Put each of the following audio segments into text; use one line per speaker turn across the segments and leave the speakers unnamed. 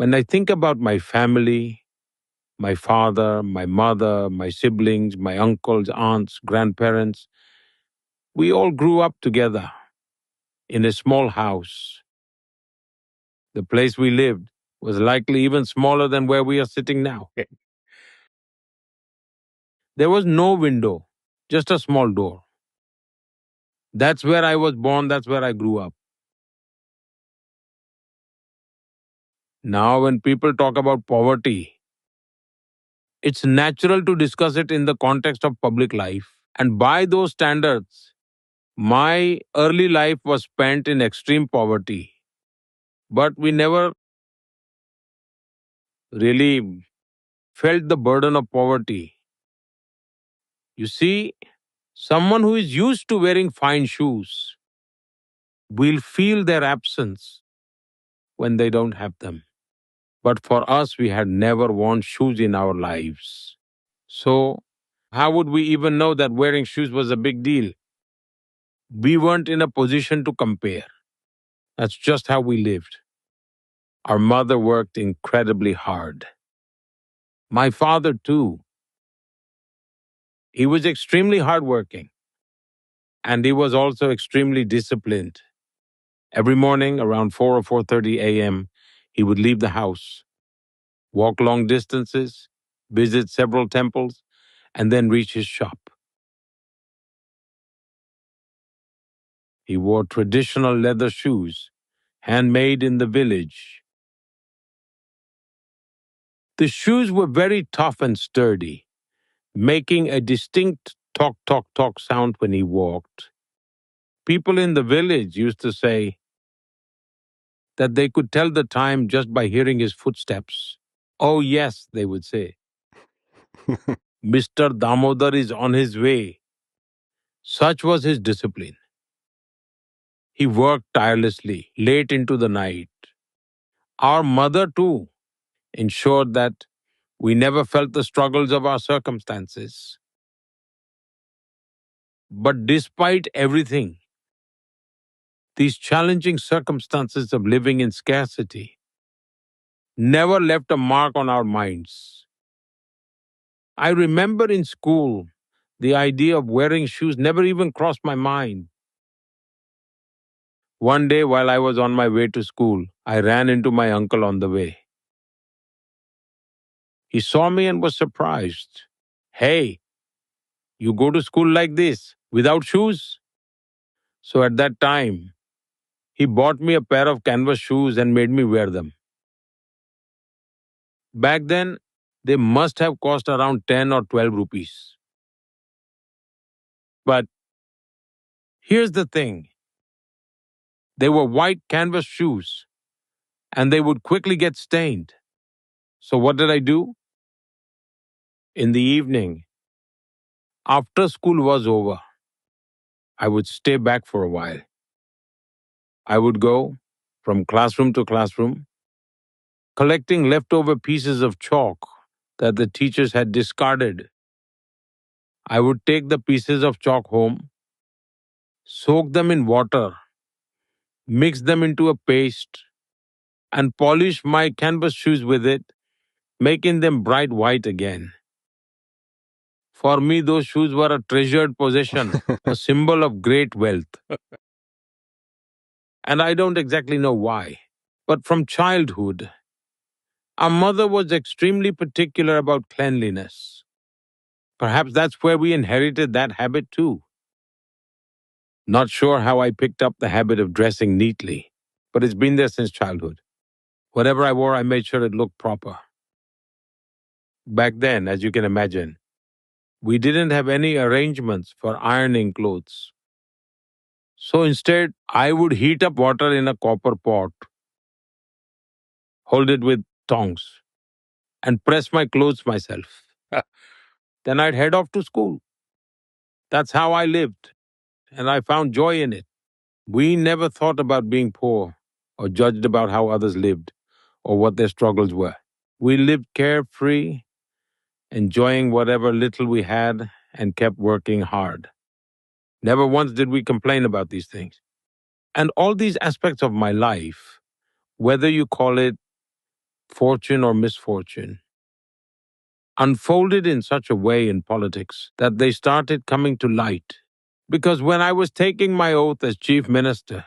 When I think about my family, my father, my mother, my siblings, my uncles, aunts, grandparents, we all grew up together in a small house. The place we lived was likely even smaller than where we are sitting now. There was no window, just a small door. That's where I was born, that's where I grew up. Now, when people talk about poverty, it's natural to discuss it in the context of public life. And by those standards, my early life was spent in extreme poverty. But we never really felt the burden of poverty. You see, someone who is used to wearing fine shoes will feel their absence when they don't have them. But for us, we had never worn shoes in our lives. So, how would we even know that wearing shoes was a big deal? We weren't in a position to compare. That's just how we lived. Our mother worked incredibly hard. My father, too. He was extremely hardworking, and he was also extremely disciplined. Every morning around 4 or 4:30 a.m., he would leave the house, walk long distances, visit several temples, and then reach his shop. He wore traditional leather shoes, handmade in the village. The shoes were very tough and sturdy, making a distinct tock, tock, tock sound when he walked. People in the village used to say that they could tell the time just by hearing his footsteps. Oh, yes, they would say, Mr. Damodar is on his way. Such was his discipline. He worked tirelessly, late into the night. Our mother, too, ensured that we never felt the struggles of our circumstances. But despite everything, these challenging circumstances of living in scarcity never left a mark on our minds. I remember in school, the idea of wearing shoes never even crossed my mind. One day, while I was on my way to school, I ran into my uncle on the way. He saw me and was surprised. Hey, you go to school like this, without shoes? So at that time, he bought me a pair of canvas shoes and made me wear them. Back then, they must have cost around 10 or 12 rupees. But here's the thing, they were white canvas shoes and they would quickly get stained. So what did I do? In the evening, after school was over, I would stay back for a while. I would go from classroom to classroom, collecting leftover pieces of chalk that the teachers had discarded. I would take the pieces of chalk home, soak them in water, mix them into a paste, and polish my canvas shoes with it, making them bright white again. For me, those shoes were a treasured possession, a symbol of great wealth. And I don't exactly know why. But from childhood, our mother was extremely particular about cleanliness. Perhaps that's where we inherited that habit too. Not sure how I picked up the habit of dressing neatly, but it's been there since childhood. Whatever I wore, I made sure it looked proper. Back then, as you can imagine, we didn't have any arrangements for ironing clothes. So instead, I would heat up water in a copper pot, hold it with tongs, and press my clothes myself. Then I'd head off to school. That's how I lived, and I found joy in it. We never thought about being poor or judged about how others lived or what their struggles were. We lived carefree, enjoying whatever little we had, and kept working hard. Never once did we complain about these things. And all these aspects of my life, whether you call it fortune or misfortune, unfolded in such a way in politics that they started coming to light. Because when I was taking my oath as chief minister,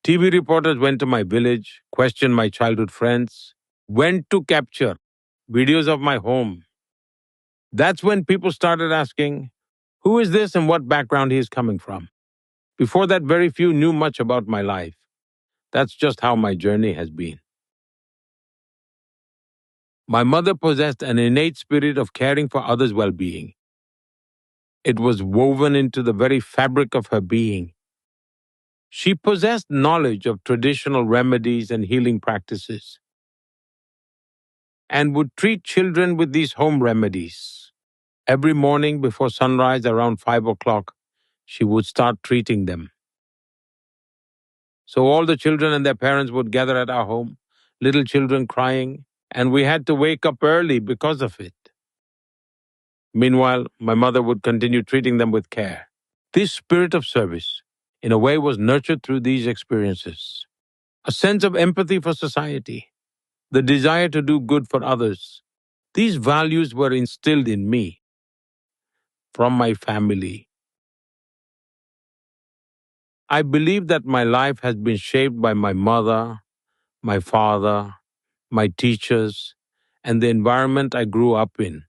TV reporters went to my village, questioned my childhood friends, went to capture videos of my home. That's when people started asking, who is this and what background he is coming from? Before that, very few knew much about my life. That's just how my journey has been. My mother possessed an innate spirit of caring for others' well being. It was woven into the very fabric of her being. She possessed knowledge of traditional remedies and healing practices and would treat children with these home remedies. Every morning before sunrise around 5 o'clock, she would start treating them. So all the children and their parents would gather at our home, little children crying, and we had to wake up early because of it. Meanwhile, my mother would continue treating them with care. This spirit of service, in a way, was nurtured through these experiences. A sense of empathy for society, the desire to do good for others. These values were instilled in me from my family. I believe that my life has been shaped by my mother, my father, my teachers, and the environment I grew up in.